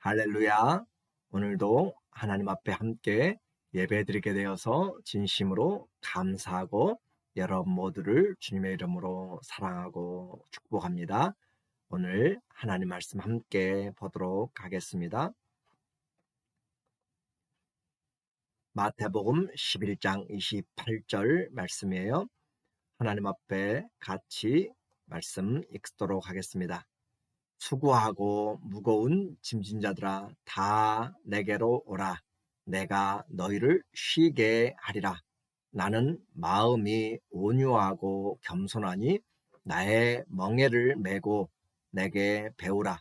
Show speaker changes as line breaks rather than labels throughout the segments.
할렐루야. 오늘도 하나님 앞에 함께 예배드리게 되어서 진심으로 감사하고 여러분 모두를 주님의 이름으로 사랑하고 축복합니다. 오늘 하나님 말씀 함께 보도록 하겠습니다. 마태복음 11장 28절 말씀이에요. 하나님 앞에 같이 말씀 읽도록 하겠습니다. 수고하고 무거운 짐진 자들아 다 내게로 오라. 내가 너희를 쉬게 하리라. 나는 마음이 온유하고 겸손하니 나의 멍에를 메고 내게 배우라.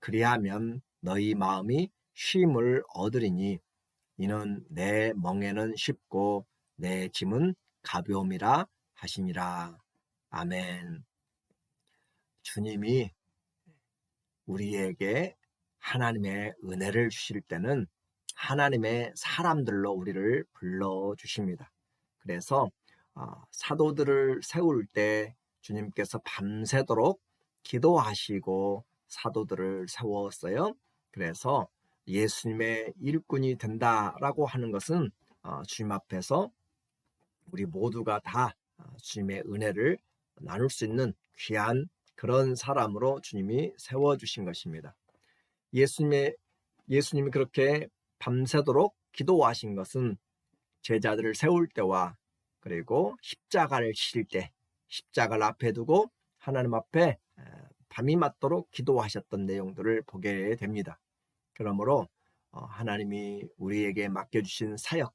그리하면 너희 마음이 쉼을 얻으리니 이는 내 멍에는 쉽고 내 짐은 가벼움이라 하시니라. 아멘. 주님이 우리에게 하나님의 은혜를 주실 때는 하나님의 사람들로 우리를 불러주십니다. 그래서 사도들을 세울 때 주님께서 밤새도록 기도하시고 사도들을 세웠어요. 그래서 예수님의 일꾼이 된다라고 하는 것은 주님 앞에서 우리 모두가 다 주님의 은혜를 나눌 수 있는 귀한 그런 사람으로 주님이 세워주신 것입니다. 예수님이 그렇게 밤새도록 기도하신 것은 제자들을 세울 때와 그리고 십자가를 지실 때 십자가를 앞에 두고 하나님 앞에 밤이 맞도록 기도하셨던 내용들을 보게 됩니다. 그러므로 하나님이 우리에게 맡겨주신 사역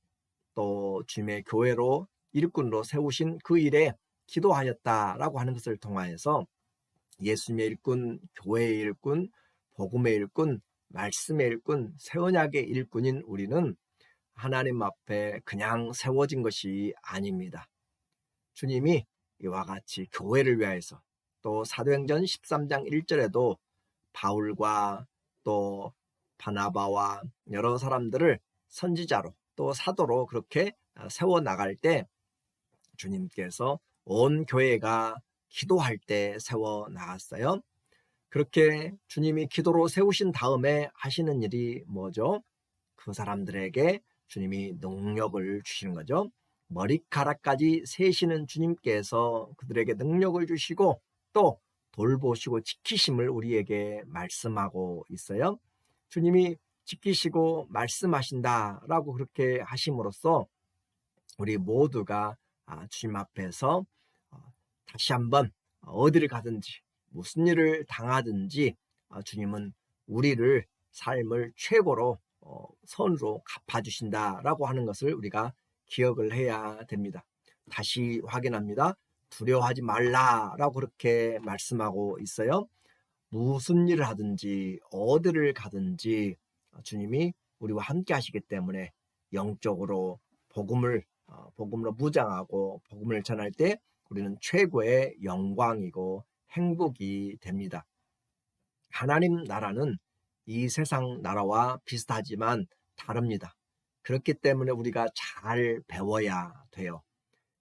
또 주님의 교회로 일꾼으로 세우신 그 일에 기도하였다라고 하는 것을 통하여서 예수님의 일꾼, 교회의 일꾼, 복음의 일꾼, 말씀의 일꾼, 새 언약의 일꾼인 우리는 하나님 앞에 그냥 세워진 것이 아닙니다. 주님이 이와 같이 교회를 위하여서 또 사도행전 13장 1절에도 바울과 또 바나바와 여러 사람들을 선지자로 또 사도로 그렇게 세워나갈 때 주님께서 온 교회가 기도할 때 세워나갔어요. 그렇게 주님이 기도로 세우신 다음에 하시는 일이 뭐죠? 그 사람들에게 주님이 능력을 주시는 거죠. 머리카락까지 세시는 주님께서 그들에게 능력을 주시고 또 돌보시고 지키심을 우리에게 말씀하고 있어요. 주님이 지키시고 말씀하신다라고 그렇게 하심으로써 우리 모두가 주님 앞에서 다시 한번 어디를 가든지 무슨 일을 당하든지 주님은 우리를 삶을 최고로 선으로 갚아주신다라고 하는 것을 우리가 기억을 해야 됩니다. 다시 확인합니다. 두려워하지 말라라고 그렇게 말씀하고 있어요. 무슨 일을 하든지 어디를 가든지 주님이 우리와 함께 하시기 때문에 영적으로 복음으로 무장하고 복음을 전할 때 우리는 최고의 영광이고 행복이 됩니다. 하나님 나라는 이 세상 나라와 비슷하지만 다릅니다. 그렇기 때문에 우리가 잘 배워야 돼요.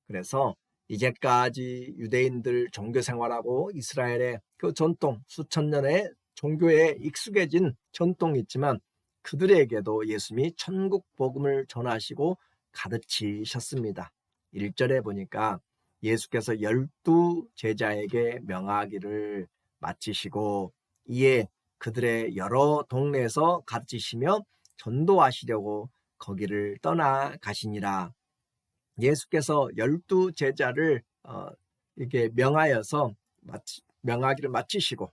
그래서 이제까지 유대인들 종교 생활하고 이스라엘의 그 전통 수천 년의 종교에 익숙해진 전통이 있지만 그들에게도 예수님이 천국 복음을 전하시고 가르치셨습니다. 1절에 보니까 예수께서 12 제자에게 명하기를 마치시고 이에 그들의 여러 동네에서 가르치시며 전도하시려고 거기를 떠나가시니라. 예수께서 12 제자를 이렇게 명하기를 마치시고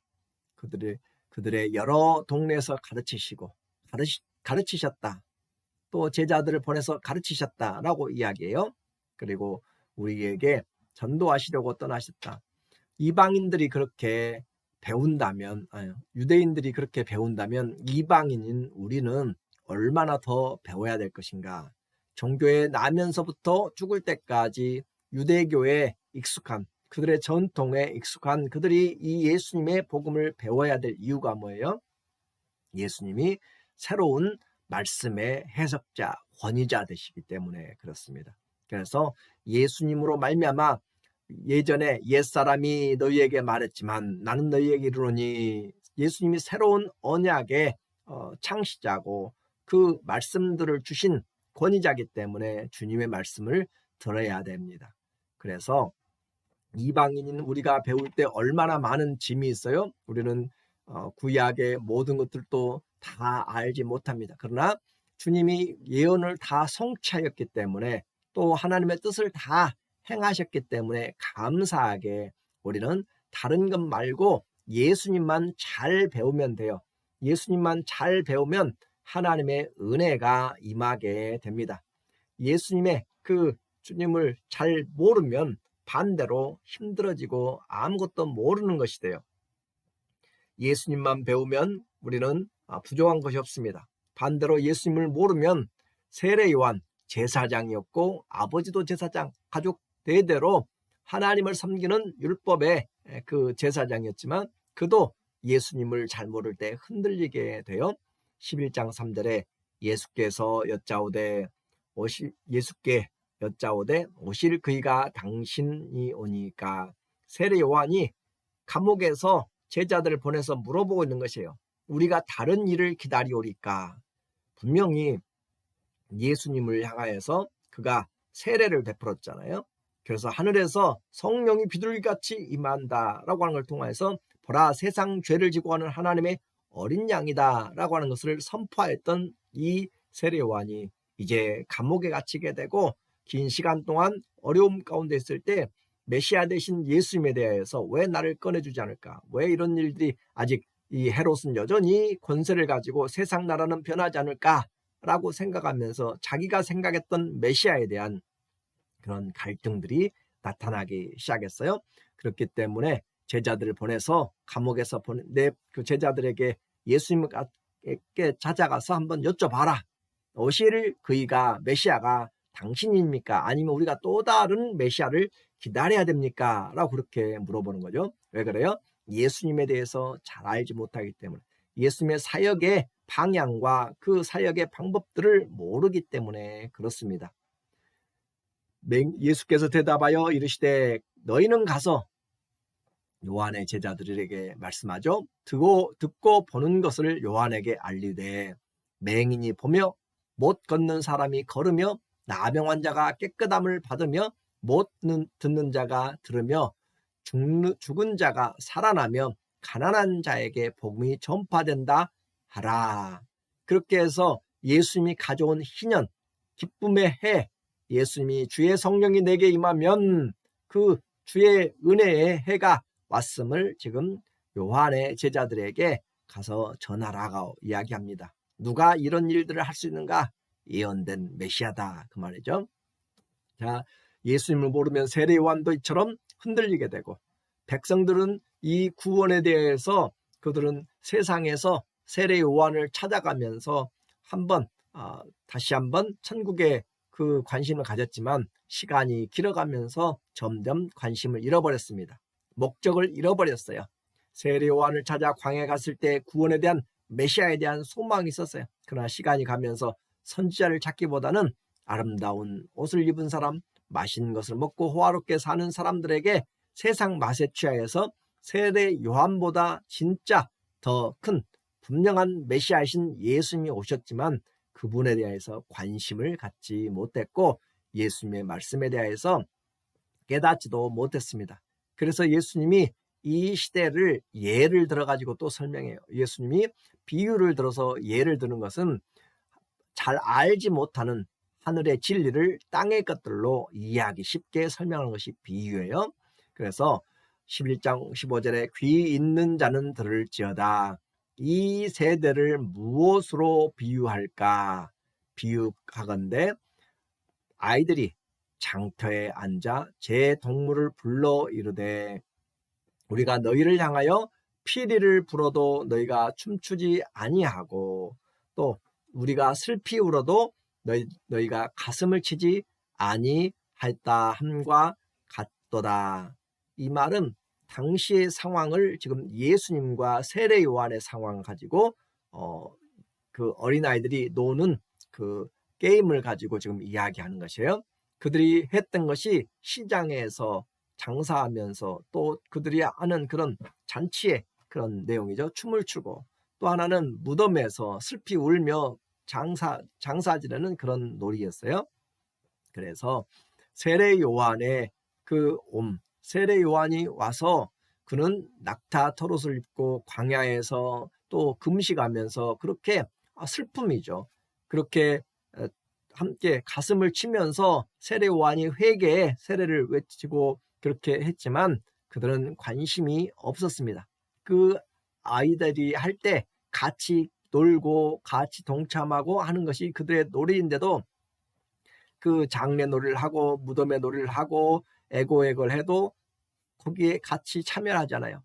그들의 여러 동네에서 가르치셨다. 또 제자들을 보내서 가르치셨다라고 이야기해요. 그리고 우리에게 전도하시려고 떠나셨다. 이방인들이 그렇게 배운다면, 유대인들이 그렇게 배운다면 이방인인 우리는 얼마나 더 배워야 될 것인가. 종교에 나면서부터 죽을 때까지 유대교에 익숙한 그들의 전통에 익숙한 그들이 이 예수님의 복음을 배워야 될 이유가 뭐예요? 예수님이 새로운 말씀의 해석자, 권위자 되시기 때문에 그렇습니다. 그래서 예수님으로 말미암아 예전에 옛사람이 너희에게 말했지만 나는 너희에게 이르노니 예수님이 새로운 언약의 창시자고 그 말씀들을 주신 권위자이기 때문에 주님의 말씀을 들어야 됩니다. 그래서 이방인인 우리가 배울 때 얼마나 많은 짐이 있어요. 우리는 구약의 모든 것들도 다 알지 못합니다. 그러나 주님이 예언을 다 성취하였기 때문에 또 하나님의 뜻을 다 행하셨기 때문에 감사하게 우리는 다른 것 말고 예수님만 잘 배우면 돼요. 예수님만 잘 배우면 하나님의 은혜가 임하게 됩니다. 예수님의 그 주님을 잘 모르면 반대로 힘들어지고 아무것도 모르는 것이 돼요. 예수님만 배우면 우리는 부족한 것이 없습니다. 반대로 예수님을 모르면 세례 요한 제사장이었고 아버지도 제사장, 가족 대대로 하나님을 섬기는 율법의 그 제사장이었지만 그도 예수님을 잘 모를 때 흔들리게 돼요. 11장 3절에 예수께서 여짜오되 오실 그이가 당신이 오니까 세례 요한이 감옥에서 제자들을 보내서 물어보고 있는 것이에요. 우리가 다른 일을 기다리오리까? 분명히 예수님을 향하여서 그가 세례를 베풀었잖아요. 그래서 하늘에서 성령이 비둘기같이 임한다라고 하는 걸 통해서 보라 세상 죄를 지고 가는 하나님의 어린 양이다 라고 하는 것을 선포했던 이 세례 요한이 이제 감옥에 갇히게 되고 긴 시간 동안 어려움 가운데 있을 때 메시아 되신 예수님에 대해서 왜 나를 꺼내주지 않을까? 왜 이런 일들이 아직 이 헤롯은 여전히 권세를 가지고 세상 나라는 변하지 않을까? 라고 생각하면서 자기가 생각했던 메시아에 대한 그런 갈등들이 나타나기 시작했어요. 그렇기 때문에 제자들을 보내서 감옥에서 그 제자들에게 예수님께 찾아가서 한번 여쭤봐라. 오실 그이가 메시아가 당신입니까? 아니면 우리가 또 다른 메시아를 기다려야 됩니까? 라고 그렇게 물어보는 거죠. 왜 그래요? 예수님에 대해서 잘 알지 못하기 때문에 예수님의 사역의 방향과 그 사역의 방법들을 모르기 때문에 그렇습니다. 예수께서 대답하여 이르시되 너희는 가서 요한의 제자들에게 말씀하죠. 듣고 보는 것을 요한에게 알리되 맹인이 보며 못 걷는 사람이 걸으며 나병 환자가 깨끗함을 받으며 못 듣는 자가 들으며 죽은 자가 살아나며 가난한 자에게 복음이 전파된다 하라. 그렇게 해서 예수님이 가져온 희년, 기쁨의 해, 예수님이 주의 성령이 내게 임하면 그 주의 은혜의 해가 왔음을 지금 요한의 제자들에게 가서 전하라고 이야기합니다. 누가 이런 일들을 할 수 있는가? 예언된 메시아다 그 말이죠. 자, 예수님을 모르면 세례 요한도 이처럼 흔들리게 되고 백성들은 이 구원에 대해서 그들은 세상에서 세례 요한을 찾아가면서 다시 한번 천국에 그 관심을 가졌지만 시간이 길어가면서 점점 관심을 잃어버렸습니다. 목적을 잃어버렸어요. 세례 요한을 찾아 광야에 갔을 때 구원에 대한 메시아에 대한 소망이 있었어요. 그러나 시간이 가면서 선지자를 찾기보다는 아름다운 옷을 입은 사람, 맛있는 것을 먹고 호화롭게 사는 사람들에게 세상 맛에 취하여서 세례 요한보다 진짜 더 큰 분명한 메시아이신 예수님이 오셨지만 그분에 대해서 관심을 갖지 못했고 예수님의 말씀에 대해서 깨닫지도 못했습니다. 그래서 예수님이 이 시대를 예를 들어가지고 또 설명해요. 예수님이 비유를 들어서 예를 드는 것은 잘 알지 못하는 하늘의 진리를 땅의 것들로 이해하기 쉽게 설명하는 것이 비유예요. 그래서 11장 15절에 귀 있는 자는 들을지어다. 이 세대를 무엇으로 비유할까? 비유하건대 아이들이 장터에 앉아 제 동물을 불러 이르되 우리가 너희를 향하여 피리를 불어도 너희가 춤추지 아니하고 또 우리가 슬피 울어도 너희가 가슴을 치지 아니할다 함과 같도다. 이 말은 당시의 상황을 지금 예수님과 세례 요한의 상황을 가지고 그 어린아이들이 노는 그 게임을 가지고 지금 이야기하는 것이에요. 그들이 했던 것이 시장에서 장사하면서 또 그들이 하는 그런 잔치의 그런 내용이죠. 춤을 추고 또 하나는 무덤에서 슬피 울며 장사 지내는 그런 놀이였어요. 그래서 세례 요한의 세례 요한이 와서 그는 낙타 털옷을 입고 광야에서 또 금식하면서 그렇게 슬픔이죠. 그렇게 함께 가슴을 치면서 세례 요한이 회개의 세례를 외치고 그렇게 했지만 그들은 관심이 없었습니다. 그 아이들이 할 때 같이 놀고 같이 동참하고 하는 것이 그들의 놀이인데도 그 장례 놀이를 하고 무덤의 놀이를 하고 애고애고를 해도 거기에 같이 참여하잖아요.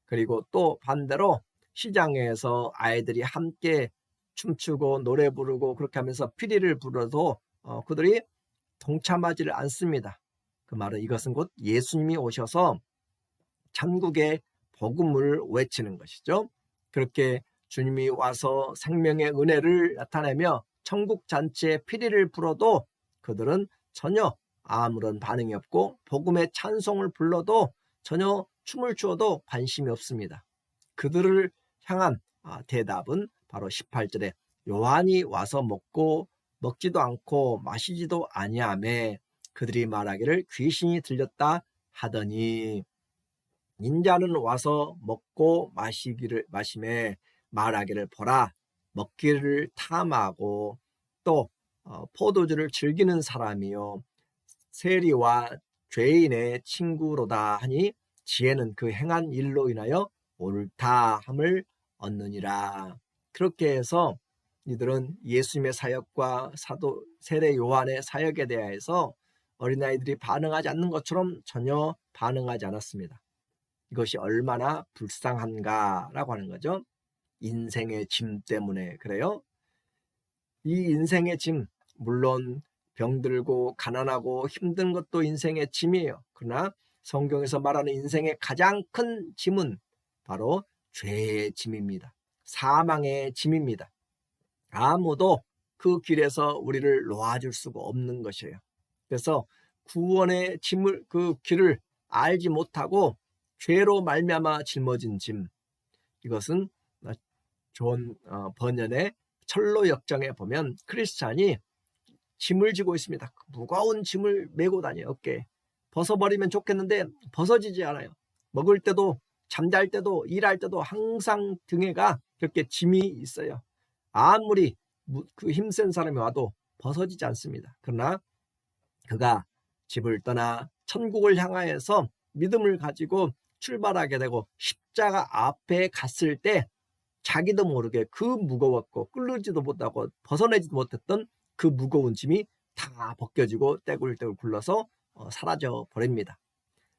그리고 또 반대로 시장에서 아이들이 함께 춤추고 노래 부르고 그렇게 하면서 피리를 불어도 그들이 동참하지를 않습니다. 그 말은 이것은 곧 예수님이 오셔서 천국의 복음을 외치는 것이죠. 그렇게 주님이 와서 생명의 은혜를 나타내며 천국 잔치에 피리를 불어도 그들은 전혀 아무런 반응이 없고 복음의 찬송을 불러도 전혀 춤을 추어도 관심이 없습니다. 그들을 향한 대답은 바로 18절에 요한이 와서 먹지도 않고 마시지도 아니하며 그들이 말하기를 귀신이 들렸다 하더니 인자는 와서 먹고 마시매 말하기를 보라 먹기를 탐하고 또 포도주를 즐기는 사람이요 세리와 죄인의 친구로다 하니 지혜는 그 행한 일로 인하여 옳다함을 얻느니라. 그렇게 해서 이들은 예수님의 사역과 사도 세례 요한의 사역에 대해서 어린아이들이 반응하지 않는 것처럼 전혀 반응하지 않았습니다. 이것이 얼마나 불쌍한가라고 하는 거죠. 인생의 짐 때문에 그래요. 이 인생의 짐, 물론 병들고 가난하고 힘든 것도 인생의 짐이에요. 그러나 성경에서 말하는 인생의 가장 큰 짐은 바로 죄의 짐입니다. 사망의 짐입니다. 아무도 그 길에서 우리를 놓아줄 수가 없는 것이에요. 그래서 구원의 짐을 그 길을 알지 못하고 죄로 말미암아 짊어진 짐, 이것은 존 번연의 철로 역정에 보면 크리스찬이 짐을 지고 있습니다. 무거운 짐을 메고 다녀요. 어깨에 벗어버리면 좋겠는데 벗어지지 않아요. 먹을 때도 잠잘 때도 일할 때도 항상 등에가 그렇게 짐이 있어요. 아무리 그 힘센 사람이 와도 벗어지지 않습니다. 그러나 그가 집을 떠나 천국을 향하여서 믿음을 가지고 출발하게 되고 십자가 앞에 갔을 때 자기도 모르게 그 무거웠고 끌지도 못하고 벗어내지도 못했던 그 무거운 짐이 다 벗겨지고 떼굴떼굴 굴러서 사라져 버립니다.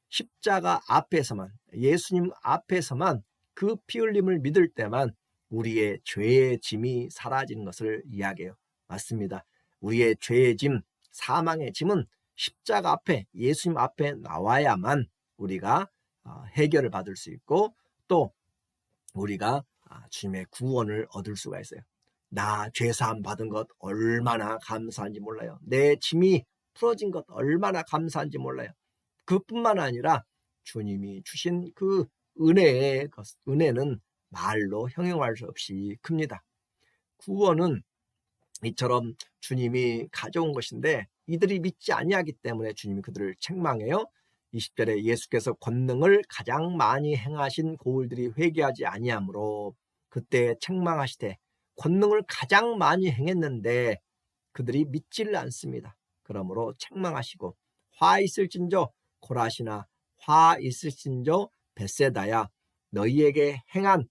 십자가 앞에서만, 예수님 앞에서만 그 피 흘림을 믿을 때만 우리의 죄의 짐이 사라지는 것을 이야기해요. 맞습니다. 우리의 죄의 짐, 사망의 짐은 십자가 앞에, 예수님 앞에 나와야만 우리가 해결을 받을 수 있고 또 우리가 주님의 구원을 얻을 수가 있어요. 나 죄사함 받은 것 얼마나 감사한지 몰라요. 내 짐이 풀어진 것 얼마나 감사한지 몰라요. 그뿐만 아니라 주님이 주신 그 은혜는 말로 형용할 수 없이 큽니다. 구원은 이처럼 주님이 가져온 것인데 이들이 믿지 아니하기 때문에 주님이 그들을 책망해요. 20절에 예수께서 권능을 가장 많이 행하신 고울들이 회개하지 아니하므로 그때 책망하시되 권능을 가장 많이 행했는데 그들이 믿지를 않습니다. 그러므로 책망하시고 화 있을진저 고라시나 화 있을진저 벳세다야 너희에게 행한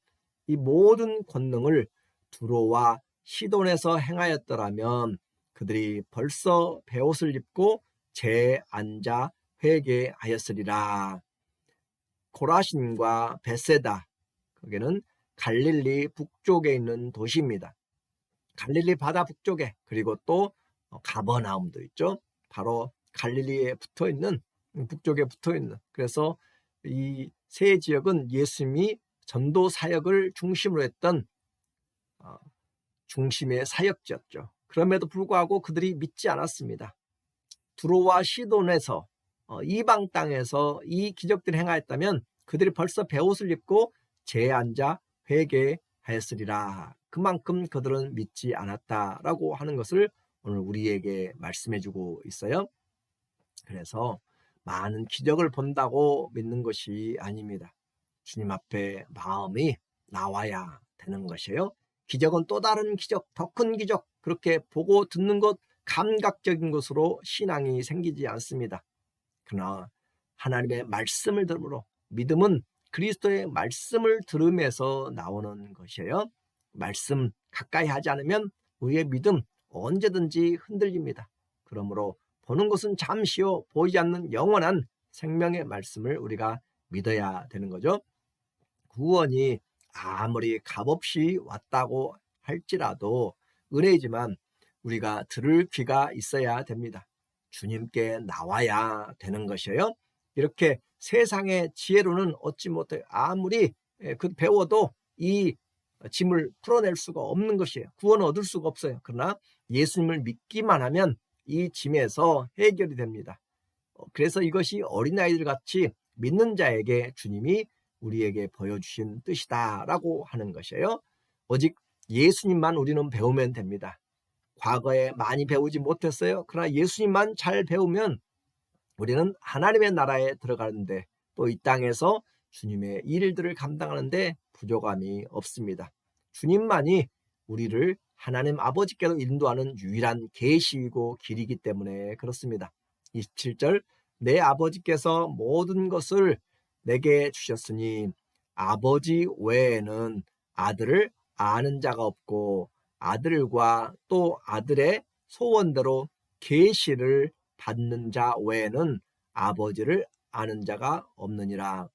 이 모든 권능을 두로와 시돈에서 행하였더라면 그들이 벌써 베옷을 입고 재앉아 회개하였으리라. 고라신과 벳세다, 거기는 갈릴리 북쪽에 있는 도시입니다. 갈릴리 바다 북쪽에, 그리고 또 가버나움도 있죠. 바로 갈릴리에 붙어있는, 북쪽에 붙어있는, 그래서 이 세 지역은 예수님이 전도 사역을 중심으로 했던 중심의 사역지였죠. 그럼에도 불구하고 그들이 믿지 않았습니다. 두로와 시돈에서 이방 땅에서 이 기적들을 행하였다면 그들이 벌써 베옷을 입고 재앉아 하였으리라. 그만큼 그들은 믿지 않았다라고 하는 것을 오늘 우리에게 말씀해주고 있어요. 그래서 많은 기적을 본다고 믿는 것이 아닙니다. 주님 앞에 마음이 나와야 되는 것이에요. 기적은 또 다른 기적, 더 큰 기적, 그렇게 보고 듣는 것, 감각적인 것으로 신앙이 생기지 않습니다. 그러나 하나님의 말씀을 들음으로, 믿음은 그리스도의 말씀을 들으면서 나오는 것이에요. 말씀 가까이 하지 않으면 우리의 믿음 언제든지 흔들립니다. 그러므로 보는 것은 잠시요, 보이지 않는 영원한 생명의 말씀을 우리가 믿어야 되는 거죠. 구원이 아무리 값없이 왔다고 할지라도 은혜이지만 우리가 들을 귀가 있어야 됩니다. 주님께 나와야 되는 것이에요. 이렇게 세상의 지혜로는 얻지 못해요. 아무리 배워도 이 짐을 풀어낼 수가 없는 것이에요. 구원을 얻을 수가 없어요. 그러나 예수님을 믿기만 하면 이 짐에서 해결이 됩니다. 그래서 이것이 어린아이들 같이 믿는 자에게 주님이 우리에게 보여주신 뜻이다라고 하는 것이에요. 오직 예수님만 우리는 배우면 됩니다. 과거에 많이 배우지 못했어요. 그러나 예수님만 잘 배우면 우리는 하나님의 나라에 들어가는데, 또 이 땅에서 주님의 일들을 감당하는데 부족함이 없습니다. 주님만이 우리를 하나님 아버지께로 인도하는 유일한 계시이고 길이기 때문에 그렇습니다. 27절, 내 아버지께서 모든 것을 내게 주셨으니 아버지 외에는 아들을 아는 자가 없고 아들과 또 아들의 소원대로 계시를 받는 자 외에는 아버지를 아는 자가 없느니라.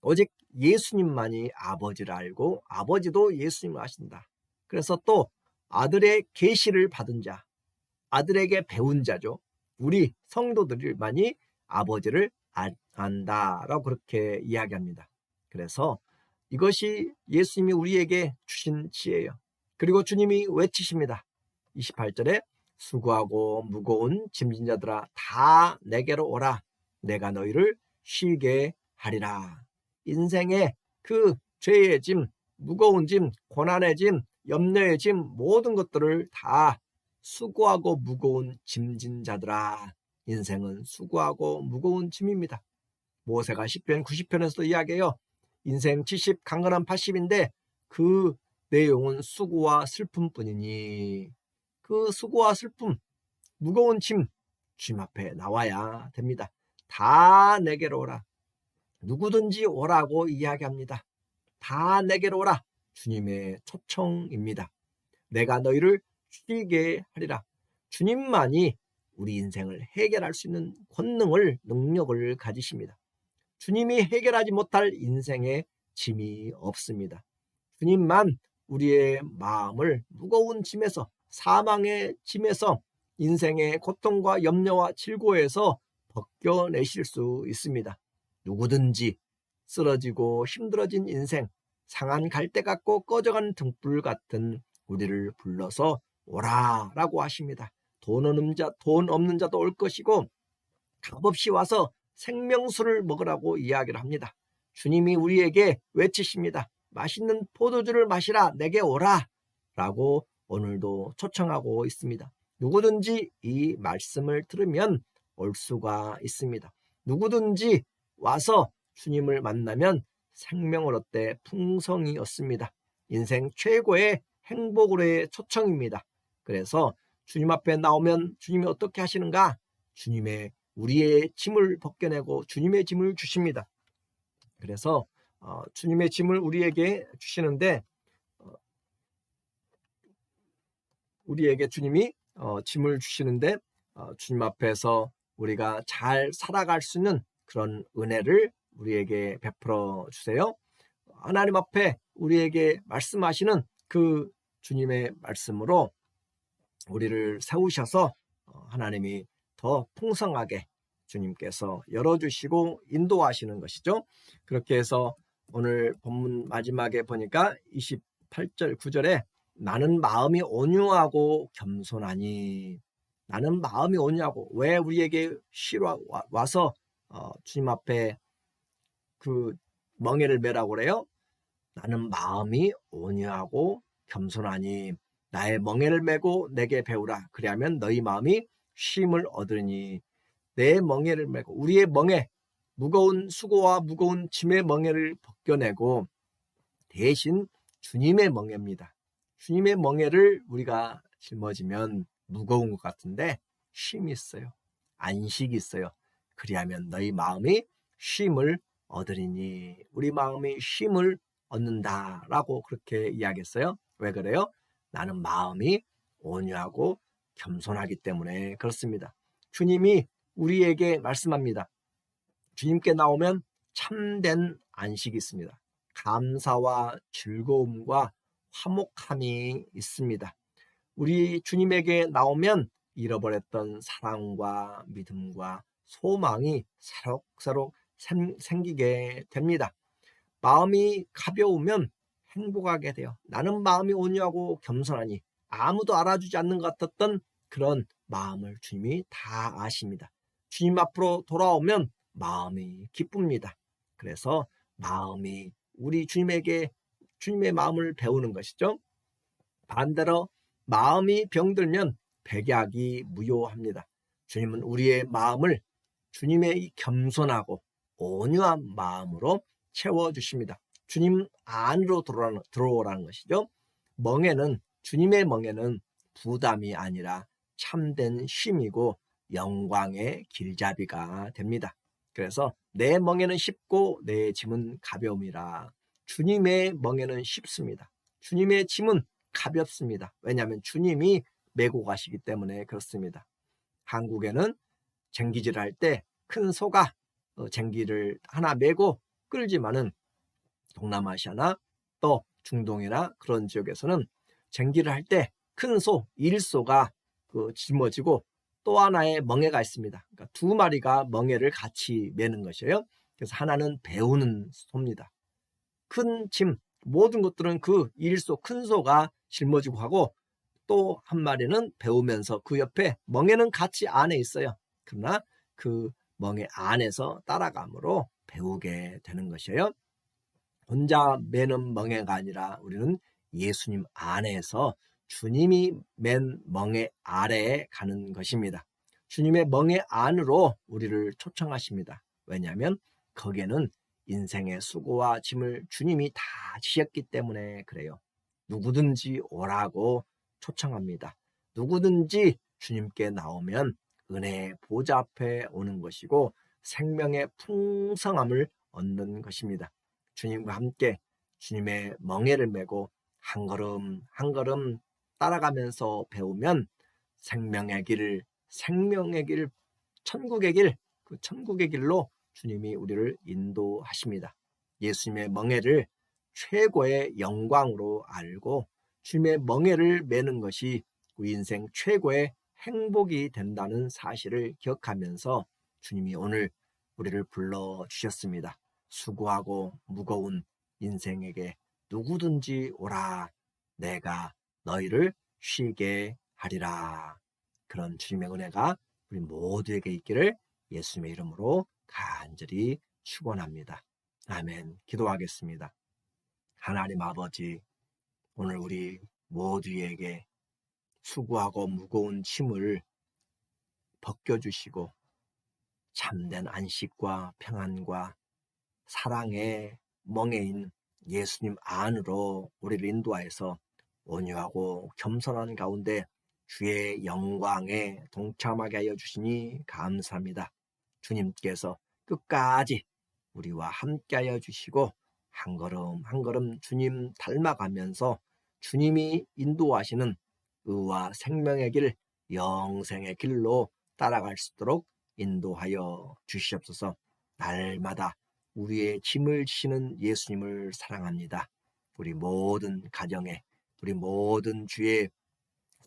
오직 예수님만이 아버지를 알고 아버지도 예수님을 아신다. 그래서 또 아들의 계시를 받은 자, 아들에게 배운 자죠. 우리 성도들만이 아버지를 안다라고 그렇게 이야기합니다. 그래서 이것이 예수님이 우리에게 주신 지혜예요. 그리고 주님이 외치십니다. 28절에 수고하고 무거운 짐진 자들아 다 내게로 오라. 내가 너희를 쉬게 하리라. 인생의 그 죄의 짐, 무거운 짐, 고난의 짐, 염려의 짐, 모든 것들을 다 수고하고 무거운 짐진 자들아. 인생은 수고하고 무거운 짐입니다. 모세가 시편 90편에서도 이야기해요. 인생 70, 강건한 80인데 그 내용은 수고와 슬픔뿐이니, 그 수고와 슬픔, 무거운 짐, 주님 앞에 나와야 됩니다. 다 내게로 오라. 누구든지 오라고 이야기합니다. 다 내게로 오라. 주님의 초청입니다. 내가 너희를 쉬게 하리라. 주님만이 우리 인생을 해결할 수 있는 권능을, 능력을 가지십니다. 주님이 해결하지 못할 인생의 짐이 없습니다. 주님만 우리의 마음을 무거운 짐에서, 사망의 짐에서, 인생의 고통과 염려와 질고에서 벗겨내실 수 있습니다. 누구든지 쓰러지고 힘들어진 인생, 상한 갈대 같고 꺼져간 등불 같은 우리를 불러서 오라라고 하십니다. 돈 없는 자도 올 것이고 값없이 와서 생명수를 먹으라고 이야기를 합니다. 주님이 우리에게 외치십니다. 맛있는 포도주를 마시라, 내게 오라 라고 오늘도 초청하고 있습니다. 누구든지 이 말씀을 들으면 올 수가 있습니다. 누구든지 와서 주님을 만나면 생명을 얻되 풍성이 얻습니다. 인생 최고의 행복으로의 초청입니다. 그래서 주님 앞에 나오면 주님이 어떻게 하시는가? 주님의 우리의 짐을 벗겨내고 주님의 짐을 주십니다. 그래서 주님의 짐을 우리에게 주시는데, 우리에게 주님이 짐을 주시는데 주님 앞에서 우리가 잘 살아갈 수 있는 그런 은혜를 우리에게 베풀어 주세요. 하나님 앞에 우리에게 말씀하시는 그 주님의 말씀으로 우리를 세우셔서 하나님이 더 풍성하게 주님께서 열어주시고 인도하시는 것이죠. 그렇게 해서 오늘 본문 마지막에 보니까 28절 9절에 나는 마음이 온유하고 겸손하니, 나는 마음이 온유하고, 왜 우리에게 쉬러 와서 주님 앞에 그 멍에를 매라고 그래요? 나는 마음이 온유하고 겸손하니 나의 멍에를 메고 내게 배우라. 그리하면 너희 마음이 쉼을 얻으니. 내 멍에를 메고, 우리의 멍에, 무거운 수고와 무거운 짐의 멍에를 벗겨내고 대신 주님의 멍에입니다. 주님의 멍에를 우리가 짊어지면 무거운 것 같은데 쉼이 있어요. 안식이 있어요. 그리하면 너희 마음이 쉼을 얻으리니. 우리 마음이 쉼을 얻는다라고 그렇게 이야기했어요. 왜 그래요? 나는 마음이 온유하고 겸손하기 때문에 그렇습니다. 주님이 우리에게 말씀합니다. 주님께 나오면 참된 안식이 있습니다. 감사와 즐거움과 화목함이 있습니다. 우리 주님에게 나오면 잃어버렸던 사랑과 믿음과 소망이 새록새록 생기게 됩니다. 마음이 가벼우면 행복하게 돼요. 나는 마음이 온유하고 겸손하니. 아무도 알아주지 않는 것 같았던 그런 마음을 주님이 다 아십니다. 주님 앞으로 돌아오면 마음이 기쁩니다. 그래서 마음이 우리 주님에게 주님의 마음을 배우는 것이죠. 반대로 마음이 병들면 백약이 무효합니다. 주님은 우리의 마음을 주님의 겸손하고 온유한 마음으로 채워주십니다. 주님 안으로 들어오라는 것이죠. 주님의 멍에는 부담이 아니라 참된 쉼이고 영광의 길잡이가 됩니다. 그래서 내 멍에는 쉽고 내 짐은 가벼움이라. 주님의 멍에는 쉽습니다. 주님의 짐은 가볍습니다. 왜냐하면 주님이 메고 가시기 때문에 그렇습니다. 한국에는 쟁기질을 할 때 큰 소가 쟁기를 하나 메고 끌지만은 동남아시아나 또 중동이나 그런 지역에서는 쟁기를 할 때 큰 소, 일소가 짊어지고 또 하나의 멍에가 있습니다. 그러니까 두 마리가 멍에를 같이 메는 것이에요. 그래서 하나는 배우는 소입니다. 큰 짐, 모든 것들은 그 일소, 큰 소가 짊어지고 하고 또 한 마리는 배우면서 그 옆에 멍에는 같이 안에 있어요. 그러나 그 멍에 안에서 따라감으로 배우게 되는 것이에요. 혼자 매는 멍에가 아니라 우리는 예수님 안에서 주님이 맨 멍에 아래에 가는 것입니다. 주님의 멍에 안으로 우리를 초청하십니다. 왜냐하면 거기에는 인생의 수고와 짐을 주님이 다 지셨기 때문에 그래요. 누구든지 오라고 초청합니다. 누구든지 주님께 나오면 은혜의 보좌 앞에 오는 것이고 생명의 풍성함을 얻는 것입니다. 주님과 함께 주님의 멍에를 메고 한 걸음 한 걸음 따라가면서 배우면 생명의 길, 천국의 길, 그 천국의 길로 주님이 우리를 인도하십니다. 예수님의 멍에를 최고의 영광으로 알고 주님의 멍에를 메는 것이 우리 인생 최고의 행복이 된다는 사실을 기억하면서 주님이 오늘 우리를 불러주셨습니다. 수고하고 무거운 인생에게 누구든지 오라. 내가 너희를 쉬게 하리라. 그런 주님의 은혜가 우리 모두에게 있기를 예수님의 이름으로 간절히 축원합니다. 아멘. 기도하겠습니다. 하나님 아버지, 오늘 우리 모두에게 수고하고 무거운 짐을 벗겨주시고 참된 안식과 평안과 사랑의 멍에인 예수님 안으로 우리를 인도하여서 온유하고 겸손한 가운데 주의 영광에 동참하게 하여 주시니 감사합니다. 주님께서 끝까지 우리와 함께 하여 주시고 한 걸음 한 걸음 주님 닮아가면서 주님이 인도하시는 의와 생명의 길, 영생의 길로 따라갈 수 있도록 인도하여 주시옵소서. 날마다 우리의 짐을 지시는 예수님을 사랑합니다. 우리 모든 가정에, 우리 모든 주의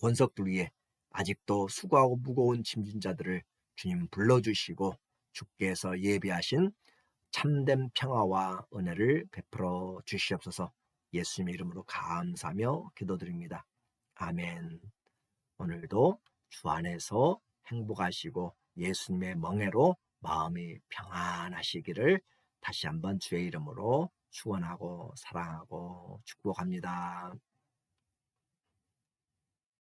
권석들 위에 아직도 수고하고 무거운 짐진 자들을 주님 불러주시고 주께서 예비하신 참된 평화와 은혜를 베풀어 주시옵소서. 예수님의 이름으로 감사하며 기도드립니다. 아멘. 오늘도 주 안에서 행복하시고 예수님의 멍에로 마음이 평안하시기를 다시 한번 주의 이름으로 축원하고 사랑하고 축복합니다.